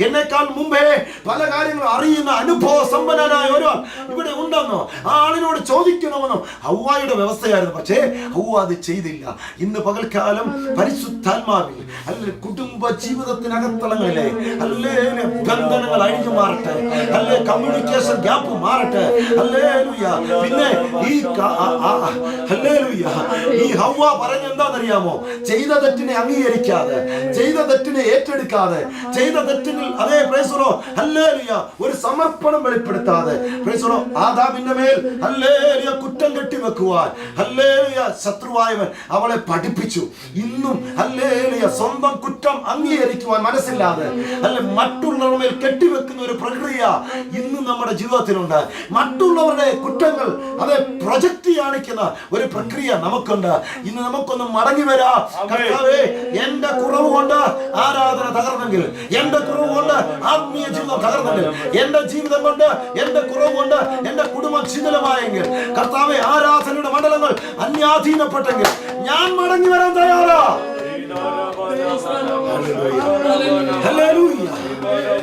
എന്നെക്കാൾ മുമ്പേ പല കാര്യങ്ങളും അറിയുന്ന അനുഭവ സമ്പന്നനായ ഒരുവൻ ഇവിടെ ഉണ്ടെന്നോ ആ ആളിനോട് ചോദിക്കണമെന്നോ ഹവ്വായുടെ വ്യവസ്ഥയായിരുന്നു. പക്ഷേ ഹവ്വ അത് ചെയ്തില്ല. ഇന്ന് പകൽക്കാലം പരിശുദ്ധാത്മാവിൽ അല്ലെ കുടുംബ ജീവിതത്തിനകത്തളങ്ങളിലെ അല്ലേ ബന്ധനങ്ങൾ അഴിഞ്ഞു മാറട്ടെ, അല്ലേ കമ്മ്യൂണിക്കേഷൻ ഗ്യാപ്പ് മാറട്ടെ. ഹല്ലേലൂയ. പിന്നെ ഈ ഹവ്വ പറഞ്ഞ എന്താണെന്നറിയാമോ? ചെയ്ത തെറ്റിനെ അംഗീകരിക്കാതെ, ചെയ്ത തെറ്റിനെ ഏറ്റെടുക്കാതെ, ചെയ്ത തെറ്റിന് അതേ പ്രൈസറോ ഹല്ലേലൂയ ഒരു സമർപ്പണം വെളിപ്പെടുത്താതെ പ്രൈസറോ ആദാമിന്റെ മേൽ ഹല്ലേലൂയ കുറ്റം കെട്ടിവെക്കുവാൻ ഹല്ലേലൂയ ശത്രുവായവൻ അവളെ പഠിപ്പിച്ചു. ഇന്നും ഹല്ലേലൂയ സ്വന്തം കുറ്റം അംഗീകരിക്കുവാൻ മനസ്സില്ലാതെ അല്ലെ മറ്റുള്ളവരുടെ മേൽ കെട്ടിവെക്കുന്ന ഒരു പ്രക്രിയ ഇന്നും നമ്മുടെ ജീവിതത്തിലുണ്ട്. മറ്റുള്ളവരുടെ കുറ്റങ്ങൾ അത് പ്രൊജക്റ്റ് കാണിക്കുന്ന ഒരു പ്രക്രിയ നമുക്കുണ്ട്. ഇന്ന് നമുക്കൊന്ന് മടങ്ങി വരാം. കർത്താവേ, എന്റെ കുറവ് കൊണ്ട് ആരാധന തകർന്നെങ്കിൽ, എന്റെ കുറവ് കൊണ്ട് ആത്മീയ ജീവിതം തകർന്നെങ്കിൽ, എന്റെ ജീവിതം കൊണ്ട് എന്റെ കുറവ് കൊണ്ട് എന്റെ കുടുംബം ശിഥിലമായെങ്കിൽ, കർത്താവേ ആരാധനയുടെ മണ്ഡലങ്ങൾ അന്യാധീനപ്പെട്ടെങ്കിൽ ഞാൻ മടങ്ങി വരാൻ തയ്യാറാ.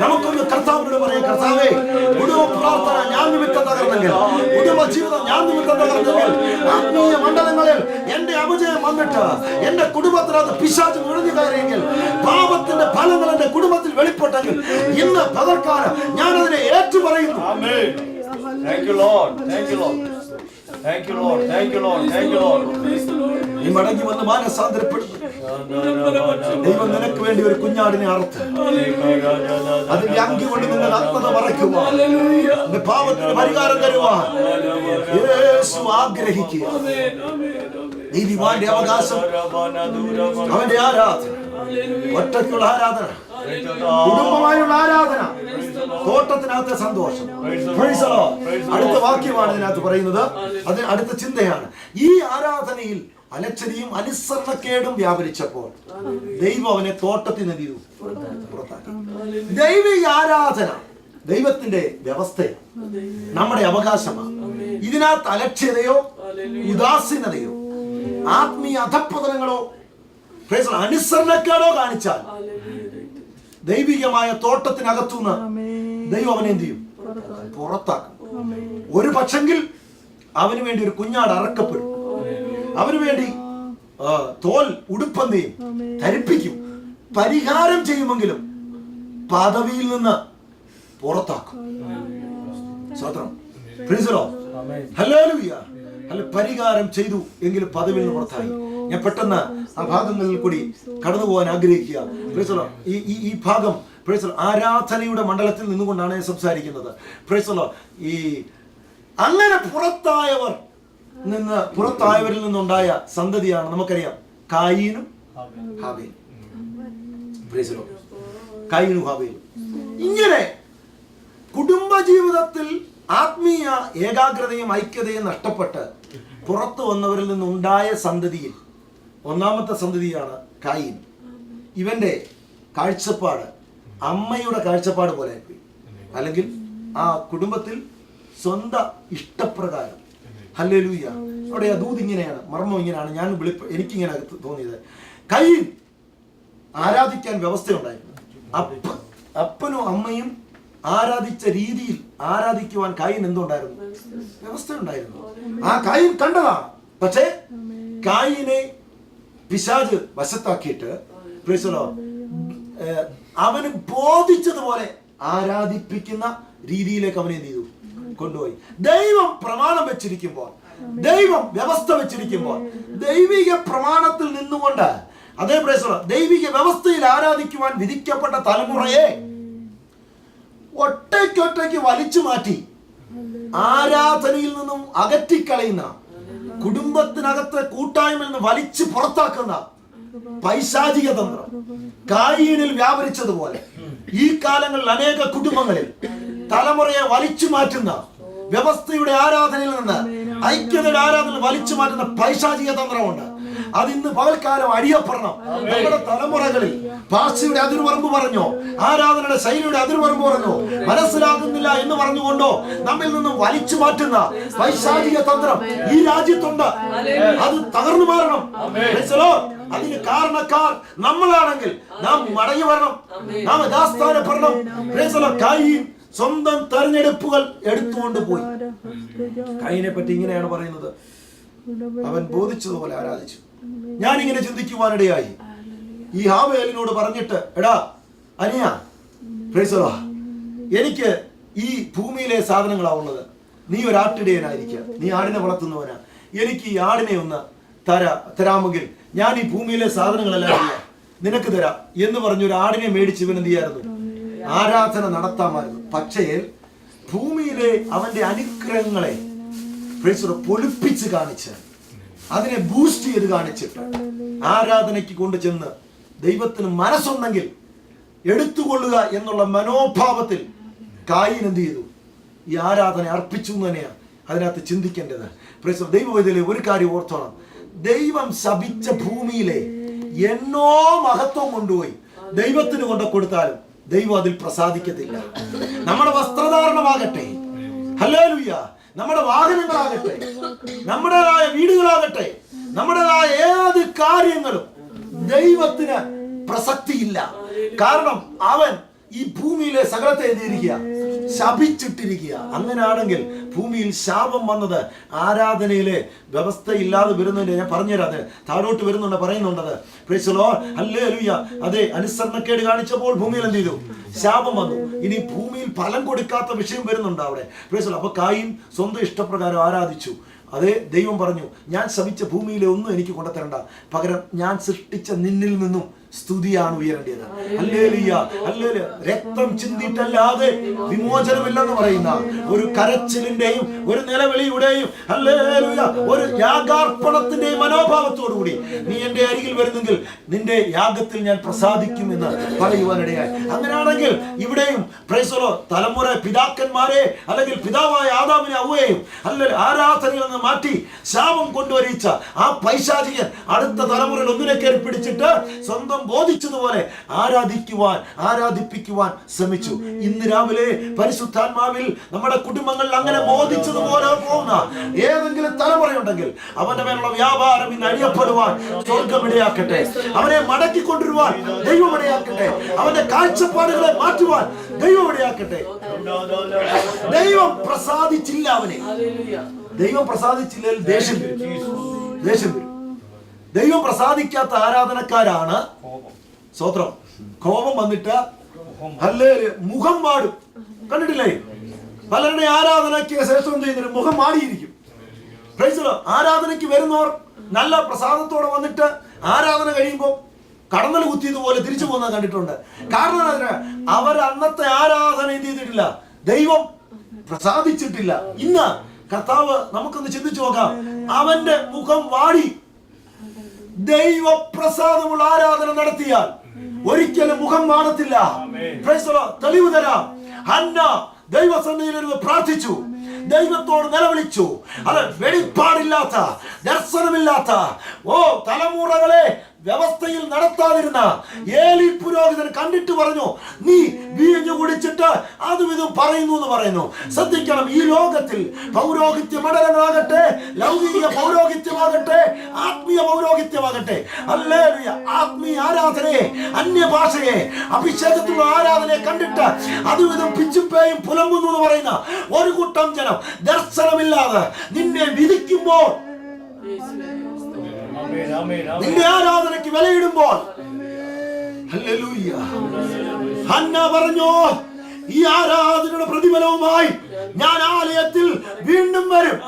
നമുക്കൊന്ന് കർത്താവിനോട് പറയാം, കർത്താവേ കുടുംബ പ്രാർത്ഥന ഞാൻ നിമിത്തം തകർന്നെങ്കിൽ, കുടുംബ ജീവിതം ഞാൻ നിമിത്തം തകർന്നെങ്കിൽ, ആത്മീയ മണ്ഡലങ്ങളിൽ എന്റെ അപജയം വന്നിട്ട് എന്റെ കുടുംബത്തിനകത്ത് പിശാച് നുഴഞ്ഞു കയറിയെങ്കിൽ, പാപത്തിന്റെ ഫലങ്ങൾ എന്റെ കുടുംബത്തിൽ വെളിപ്പെട്ടെങ്കിൽ ഇന്ന് പകർക്കാലം ഞാൻ അതിനെ ഏറ്റുപറയുന്നു. നീ മടങ്ങി വന്ന് മാനസാന്തരപ്പെടുന്നു. ദൈവം നിനക്ക് വേണ്ടി ഒരു കുഞ്ഞാടിനെ അറുത്ത് അതിന്റെ അങ്കി കൊണ്ട് നിങ്ങൾ ആത്മത മറയ്ക്കുവാൻ, നിന്റെ പാപത്തിന് പരിഹാരം തരുവാൻ യേശു ആഗ്രഹിക്കുക. നീതിമാന്റെ അവകാശം അവന്റെ ആരാധന, ഒറ്റയ്ക്കുള്ള ആരാധന, കുടുംബമായുള്ള ആരാധന, തോട്ടത്തിനകത്തെ സന്തോഷം. അടുത്ത വാക്യമാണ് ഇതിനകത്ത് പറയുന്നത്, അത് അടുത്ത ചിന്തയാണ്. ഈ ആരാധനയിൽ അലച്ചരിയും അനുസരണക്കേടും വ്യാപരിച്ചപ്പോൾ ദൈവം അവനെ തോട്ടത്തിൽ നിന്ന് പുറത്താക്കി. ദൈവിക ആരാധന ദൈവത്തിന്റെ വ്യവസ്ഥയാണ്, നമ്മുടെ അവകാശമാണ്. ഇതിനകത്ത് അലക്ഷ്യതയോ ഉദാസീനതയോ ആത്മീയ അധപ്പതനങ്ങളോ അനുസരണക്കേടോ കാണിച്ചാൽ ദൈവികമായ തോട്ടത്തിനകത്തുനിന്ന് ദൈവം അവനെ എന്ത് ചെയ്യും? പുറത്താക്കും. ഒരു പക്ഷെങ്കിൽ അവന് വേണ്ടി ഒരു കുഞ്ഞാട് അറക്കപ്പെടും, അവന് വേണ്ടി തോൽ ഉടുപ്പെന്തെയും ധരിപ്പിക്കും, പരിഹാരം ചെയ്യുമെങ്കിലും പദവിയിൽ നിന്ന് പുറത്താക്കും. സ്വത്രം ഹല്ലേലൂയ. അല്ല, പരിഹാരം ചെയ്തു എങ്കിലും പദവിയിൽ നിന്ന് പുറത്തായി. ഞാൻ പെട്ടെന്ന് ആ ഭാഗങ്ങളിൽ കൂടി കടന്നു പോകാൻ ആഗ്രഹിക്കുക. ഈ ഭാഗം ആരാധനയുടെ മണ്ഡലത്തിൽ നിന്നുകൊണ്ടാണ് ഞാൻ സംസാരിക്കുന്നത്. ഈ അങ്ങനെ പുറത്തായവരിൽ നിന്നുണ്ടായ സന്തതിയാണ് നമുക്കറിയാം കായീനും ഹാബേലും. കായീനും ഹാബേലും. ഇങ്ങനെ കുടുംബജീവിതത്തിൽ ആത്മീയ ഏകാഗ്രതയും ഐക്യതയും നഷ്ടപ്പെട്ട് പുറത്തു വന്നവരിൽ നിന്നുണ്ടായ സന്തതിയിൽ ഒന്നാമത്തെ സന്തതിയാണ് കായീൻ. ഇവന്റെ കാഴ്ചപ്പാട് അമ്മയുടെ കാഴ്ചപ്പാട് പോലെ ആയിപ്പോയി, അല്ലെങ്കിൽ ആ കുടുംബത്തിൽ സ്വന്തം ഇഷ്ടപ്രകാരം. ഹല്ലേലൂയ. അവിടെ ദൂത് ഇങ്ങനെയാണ്, മർമ്മം ഇങ്ങനെയാണ്. എനിക്കിങ്ങനെ തോന്നിയത്, കായീൻ ആരാധിക്കാൻ വ്യവസ്ഥയുണ്ടായിരുന്നു. അപ്പനും അമ്മയും ആരാധിച്ച രീതിയിൽ ആരാധിക്കുവാൻ കായീൻ എന്തുണ്ടായിരുന്നു? വ്യവസ്ഥയുണ്ടായിരുന്നു. ആ കായീൻ കണ്ടതാണ്. പക്ഷേ കായീനെ പിശാച് വശത്താക്കിയിട്ട് അവന് ബോധിച്ചതുപോലെ ആരാധിപ്പിക്കുന്ന രീതിയിലേക്ക് അവനെ എന്ത് ചെയ്തു? കൊണ്ടുപോയി. ദൈവം പ്രമാണം വെച്ചിരിക്കുമ്പോൾ, ദൈവം വ്യവസ്ഥ വെച്ചിരിക്കുമ്പോൾ, ദൈവിക പ്രമാണത്തിൽ നിന്നുകൊണ്ട് അതേ ദൈവിക വ്യവസ്ഥയിൽ ആരാധിക്കുവാൻ വിധിക്കപ്പെട്ട തലമുറയെ ഒറ്റയ്ക്കൊറ്റയ്ക്ക് വലിച്ചു മാറ്റി ആരാധനയിൽ നിന്നും അകറ്റിക്കളയുന്ന, കുടുംബത്തിനകത്തെ കൂട്ടായ്മയിൽ നിന്ന് വലിച്ചു പുറത്താക്കുന്ന പൈശാചിക തന്ത്രം കായീനിൽ വ്യാപരിച്ചതുപോലെ ഈ കാലങ്ങളിൽ അനേക കുടുംബങ്ങളിൽ തലമുറയെ വലിച്ചു മാറ്റുന്ന, വ്യവസ്ഥയുടെ ആരാധനയിൽ നിന്ന് ഐക്യതയുടെ ആരാധനയിൽ വലിച്ചു മാറ്റുന്ന പൈശാചിക തന്ത്രമുണ്ട്. അതിന്ന് പകൽക്കാലം അടിയപ്പെടണം. നമ്മുടെ തലമുറകളിൽ ഭാഷയുടെ അതിർവറമ്പ് പറഞ്ഞോ, ആരാധനയുടെ ശൈലിയുടെ അതിർവറമ്പ് പറഞ്ഞോ, മനസ്സിലാകുന്നില്ല എന്ന് പറഞ്ഞുകൊണ്ടോ നമ്മിൽ നിന്നും വലിച്ചു മാറ്റുന്ന പൈശാചിക തന്ത്രം ഈ രാജ്യത്തുണ്ട്. അത് തകർന്നു മാറണം. അതിന് കാരണക്കാർ നമ്മളാണെങ്കിൽ നാം മടങ്ങി വരണം, നാം യഥാസ്ഥാനപ്പെടണം. കയീൻ സ്വന്തം തെരഞ്ഞെടുപ്പുകൾ എടുത്തുകൊണ്ട് പോയി. കയീനെ പറ്റി ഇങ്ങനെയാണ് പറയുന്നത്, അവൻ ബോധിച്ചതുപോലെ ആരാധിച്ചു. ഞാനിങ്ങനെ ചിന്തിക്കുവാനിടയായി, ഈ ഹാബേലിനോട് പറഞ്ഞിട്ട്, എടാ അനിയ, എനിക്ക് ഈ ഭൂമിയിലെ സാധനങ്ങളാവുള്ളത്, നീ ഒരു ആട്ടിടയനായിരിക്കുക, നീ ആടിനെ വളർത്തുന്നവനാ, എനിക്ക് ഈ ആടിനെ ഒന്ന് തരാമെങ്കിൽ ഞാൻ ഈ ഭൂമിയിലെ സാധനങ്ങളെല്ലാം നിനക്ക് തരാം എന്ന് പറഞ്ഞൊരു ആടിനെ മേടിച്ച് ഇവൻ എന്ത് ചെയ്യായിരുന്നു? ആരാധന നടത്താമായിരുന്നു. പക്ഷേ ഭൂമിയിലെ അവന്റെ അനുഗ്രഹങ്ങളെ പൊലിപ്പിച്ച് കാണിച്ച്, അതിനെ ബൂസ്റ്റ് ചെയ്ത് കാണിച്ചിട്ട് ആരാധനയ്ക്ക് കൊണ്ടു ചെന്ന് ദൈവത്തിന് മനസ്സുണ്ടെങ്കിൽ എടുത്തുകൊള്ളുക എന്നുള്ള മനോഭാവത്തിൽ കായീൻ എന്ത് ചെയ്തു? ഈ ആരാധന അർപ്പിച്ചു എന്ന് തന്നെയാണ് അതിനകത്ത് ചിന്തിക്കേണ്ടത്. ദൈവവേദിയിലെ ഒരു കാര്യം ഓർത്തോണം, ദൈവം ശപിച്ച ഭൂമിയിലെ എന്നോ മഹത്വം കൊണ്ടുപോയി ദൈവത്തിന് കൊണ്ട് കൊടുത്താലും ദൈവം അതിൽ പ്രസാദിക്കത്തില്ല. നമ്മുടെ വസ്ത്രധാരണമാകട്ടെ, ഹല്ലേലൂയ, നമ്മുടെ വാഹനങ്ങളാകട്ടെ, നമ്മുടേതായ വീടുകളാകട്ടെ, നമ്മുടേതായ ഏത് കാര്യങ്ങളും ദൈവത്തിന് പ്രസക്തിയില്ല. കാരണം അവൻ ഈ ഭൂമിയിലെ സകലത്തെ എഴുതിയിരിക്കുക, ശപിച്ചിട്ടിരിക്കുക. അങ്ങനെയാണെങ്കിൽ ഭൂമിയിൽ ശാപം വന്നത് ആരാധനയിലെ വ്യവസ്ഥയില്ലാതെ വരുന്നതിന്റെ, ഞാൻ പറഞ്ഞുതരാം, താഴോട്ട് വരുന്നുണ്ട്, പറയുന്നുണ്ടത്. Praise the lord, hallelujah. അതെ, അനുസരണക്കേട് കാണിച്ചപ്പോൾ ഭൂമിയിൽ എന്ത് ചെയ്തു? ശാപം വന്നു. ഇനി ഭൂമിയിൽ ഫലം കൊടുക്കാത്ത വിഷയം വരുന്നുണ്ട് അവിടെ. Price the Lord. അപ്പൊ കായീൻ സ്വന്തം ഇഷ്ടപ്രകാരം ആരാധിച്ചു. അതെ, ദൈവം പറഞ്ഞു, ഞാൻ ശപിച്ച ഭൂമിയിലെ ഒന്നും എനിക്ക് കൊണ്ടുതരണ്ട, പകരം ഞാൻ സൃഷ്ടിച്ച നിന്നിൽ നിന്നും സ്തുതിയാണ് ഉയരേണ്ടത്. Hallelujah, hallelujah. രക്തം ചിന്തിട്ടല്ലാതെ വിമോചനമില്ലെന്ന് പറയുന്ന ഒരു കരച്ചിലിന്റെയും ഒരു നിലവിളിയുടെയും ഹല്ലേലൂയ ഒരു യാഗാർപ്പണത്തിന്റെയും മനോഭാവത്തോടുകൂടി നീ എന്റെ അരികിൽ വരുന്നെങ്കിൽ നിന്റെ യാഗത്തിൽ ഞാൻ പ്രസാദിക്കും എന്ന് പറയുവാനിടയായി. അങ്ങനെയാണെങ്കിൽ ഇവിടെയും പ്രൈസ് ദി ലോർഡ്, തലമുറ പിതാക്കന്മാരെ അല്ലെങ്കിൽ പിതാവായ ആദാമിനെ ഹവ്വയെയും ആരാധനയിൽ നിന്ന് മാറ്റി ശാപം കൊണ്ടുവരിച്ച ആ പൈശാചികൻ അടുത്ത തലമുറയിൽ ഒന്നിനെ കയറി പിടിച്ചിട്ട് സ്വന്തം ബോധിച്ചതുപോലെ ആരാധിപ്പിക്കുവാൻ ശ്രമിച്ചു. ഇന്ന് രാവിലെ പരിശുദ്ധാത്മാവിൽ നമ്മുടെ കുടുംബങ്ങളിൽ അങ്ങനെ ബോധിച്ചതുപോലെ പോകുന്ന ഏതെങ്കിലും തലമുറയുണ്ടെങ്കിൽ അവന്റെ മേലുള്ള വ്യാപാരം ഇന്ന് അഴിയപ്പെടുവാൻ സ്വർഗം ഇടയാക്കട്ടെ. അവനെ മടക്കിക്കൊണ്ടിരുവാൻ ദൈവം ഇടയാക്കട്ടെ. അവന്റെ കാഴ്ചപ്പാടുകളെ മാറ്റുവാൻ ദൈവം ഇടയാക്കട്ടെ. ദൈവം പ്രസാദിച്ചില്ല അവനെ. ദൈവം പ്രസാദിച്ചില്ലെങ്കിൽ ദേഷ്യം വരും. ദൈവം പ്രസാദിക്കാത്ത ആരാധനക്കാരാണ് സ്തോത്രം കോപം വന്നിട്ട് ഹല്ലേലൂയ മുഖം വാടും. കണ്ടിട്ടില്ലേ? പലരുടെ ആരാധനയ്ക്ക് ശേഷം എന്ത് ചെയ്യുന്നു? മുഖം വാടിയിരിക്കും. Price the Lord. ആരാധനയ്ക്ക് വരുന്നവർ നല്ല പ്രസാദത്തോടെ വന്നിട്ട് ആരാധന കഴിയുമ്പോൾ കടന്നൽ കുത്തിയതുപോലെ തിരിച്ചു പോകുന്നത് കണ്ടിട്ടുണ്ട്. കാരണം അവർ അന്നത്തെ ആരാധന എന്ത് ചെയ്തിട്ടില്ല? ദൈവം പ്രസാദിച്ചിട്ടില്ല. ഇന്ന് കർത്താവ് നമുക്കൊന്ന് ചിന്തിച്ചു നോക്കാം. അവന്റെ മുഖം വാടി ദൈവപ്രസാദമുള്ള ആരാധന നടത്തിയാൽ ഒരിക്കലും മുഖം കാണത്തില്ല. തെളിവ് തരാം. ഹന്ന ദൈവസന്നിധിയിലിരുന്ന് പ്രാർത്ഥിച്ചു, ദൈവത്തോട് നിലവിളിച്ചു. അത് വെളിപ്പാടില്ലാത്ത, ദർശനമില്ലാത്ത തലമുറകളെ വ്യവസ്ഥയിൽ നടത്താതിരുന്ന ഏലി പുരോഹിതൻ കണ്ടിട്ട് പറഞ്ഞു, നീ വീഞ്ഞു കുടിച്ചിട്ട് അതും ഇതും പറയുന്നു എന്ന് പറയുന്നു. ശ്രദ്ധിക്കണം, ഈ ലോകത്തിൽ പൗരോഹിത്യ മണ്ഡലങ്ങളാകട്ടെ, ലൗകിക പൗരോഹിത്യമാകട്ടെ, ആത്മീയ പൗരോഹിത്യമാകട്ടെ, ഹല്ലേലൂയ, ആത്മീയ ആരാധനയെ, അന്യഭാഷയെ, അഭിഷേകത്തിലുള്ള ആരാധനയെ കണ്ടിട്ട് അതും ഇതും പിച്ചുപ്പേയും പുലമ്പുന്നു എന്ന് പറയുന്ന ഒരു കൂട്ടം ജനം ദർശനമില്ലാതെ നിന്നെ വിധിക്കുമ്പോൾ, നിന്റെ ആരാധനയ്ക്ക് വിലയിടുമ്പോൾ, ഹല്ലേലൂയ, ഹന്ന പറഞ്ഞു, ഈ ആരാധനയുടെ പ്രതിഫലവുമായി ഞാൻ ആലയത്തിൽ വീണ്ടും വരും.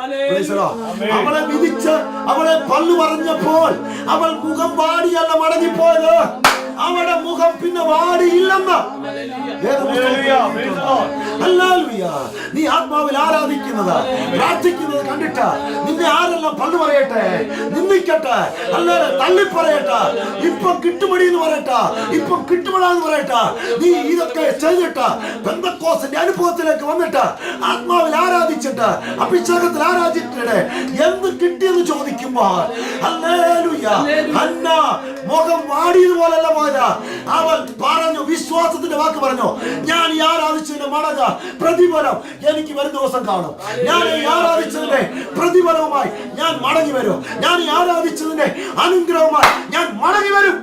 അവളെ വിധിച്ച് അവളെ പല്ലു പറഞ്ഞപ്പോൾ അവൾ മുഖം വാടിയല്ല മടങ്ങിപ്പോയത്, അവളുടെ മുഖം പിന്നെ വാടിയില്ലെന്ന്. നീ ആത്മാവിൽ ആരാധിക്കുന്നത്, പ്രാർത്ഥിക്കുന്നത് കണ്ടിട്ട് നിന്നെ ആരെല്ലാം പല്ലു പറയട്ടെ, നിന്ദിക്കട്ടെ, അല്ലാതെ തള്ളിപ്പറയട്ടെ, ഇപ്പം കിട്ടുമടി എന്ന് പറയട്ടെ, ഇപ്പം കിട്ടുമടാന്ന് പറയട്ടെ, നീ ഇതൊക്കെ ചെയ്തിട്ട് പെന്തക്കോസ്തിന്റെ അനുഭവത്തിലേക്ക് വന്നിട്ട് ആത്മാവിൽ ആരാധിച്ചിട്ട് അഭിഷേകത്തിൽ ആരാധിച്ചിട്ട് എന്ത് കിട്ടിയെന്ന് ചോദിക്കുമ്പോൾ ഹല്ലേലൂയ, ഹന്ന മുഖം വാടിയതുപോലല്ല മടക. അവൻ പറഞ്ഞു, വിശ്വാസത്തിന്റെ വാക്ക് പറഞ്ഞു, ഞാൻ ഈ ആരാധിച്ചതിന്റെ മടക പ്രതിഫലം എനിക്ക് വരും ദിവസം കാണും. ഞാൻ ഈ ആരാധിച്ചതിന്റെ പ്രതിഫലവുമായി ഞാൻ മടങ്ങി വരും. ഞാൻ ഈ ആരാധിച്ചതിന്റെ അനുഗ്രഹവുമായി ഞാൻ മടങ്ങി വരും.